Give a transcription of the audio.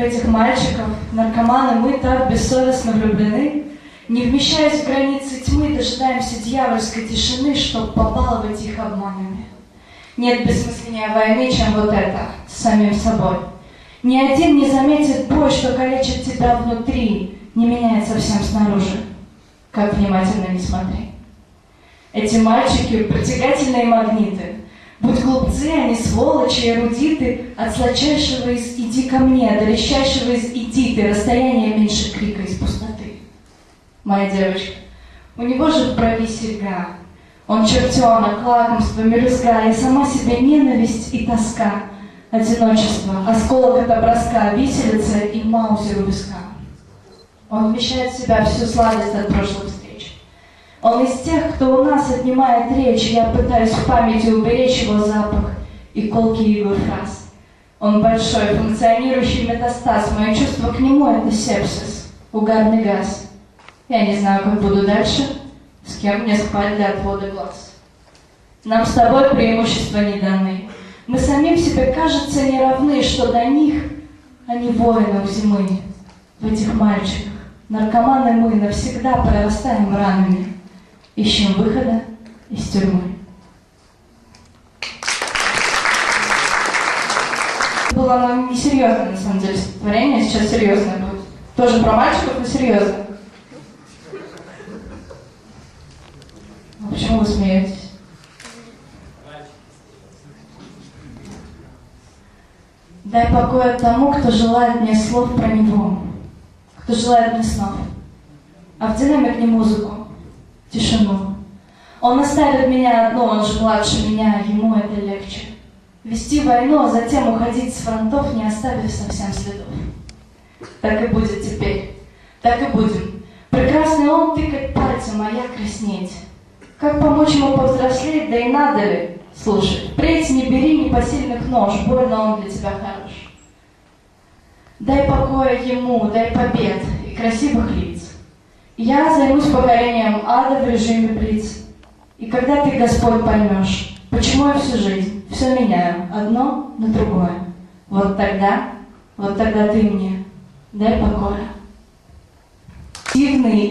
Этих мальчиков, наркоманы, мы так бессовестно влюблены, не вмещаясь в границы тьмы, дожидаемся дьявольской тишины, чтоб побаловать их обманами. Нет бессмысленнее войны, чем вот это, с самим собой. Ни один не заметит бой, что калечит тебя внутри, не меняет совсем снаружи, как внимательно не смотри. Эти мальчики — притягательные магниты. Будь глупцы, они сволочи, эрудиты, от сладчайшего из «иди ко мне», до лещайшего из «иди ты», расстояние меньше крика из пустоты. Моя девочка, у него же в брови серьга, он чертенок, лакомство, мирызга, и сама себе ненависть и тоска, одиночество, осколок от образка, виселица и маузер у виска. Он вмещает в себя всю сладость от прошлых встреч. Он из тех, кто у нас отнимает речь, я пытаюсь в памяти уберечь его запах и колкие иглы фраз. Он большой, функционирующий метастаз, мое чувство к нему — это сепсис, угарный газ. Я не знаю, как буду дальше, с кем мне спать для отвода глаз. Нам с тобой преимущества не даны. Мы самим себе, кажется, не равны, что до них они воины у зимы. В этих мальчиках наркоманы мы навсегда прорастаем ранами. Ищем выхода из тюрьмы. Было несерьезное, на самом деле, стихотворение, сейчас серьезное будет. Тоже про мальчиков, но серьезно. А почему вы смеетесь? Дай покоя тому, кто желает мне слов про него, кто желает мне снов, а в динамик не музыку, тишину. Он оставит меня одну, он же младше меня, ему это легче. Вести войну, а затем уходить с фронтов, не оставив совсем следов. Так и будет теперь, так и будем. Прекрасный он тыкать пальцем, а я краснеть. Как помочь ему повзрослеть, да и надо ли? Слушай, впредь не бери непосильных нож, больно он для тебя хорош. Дай покоя ему, дай побед и красивых лиц. Я займусь покорением ада в режиме блиц. И когда ты, Господь, поймешь, почему я всю жизнь все меняю, одно на другое, вот тогда ты мне дай покоя. Дивный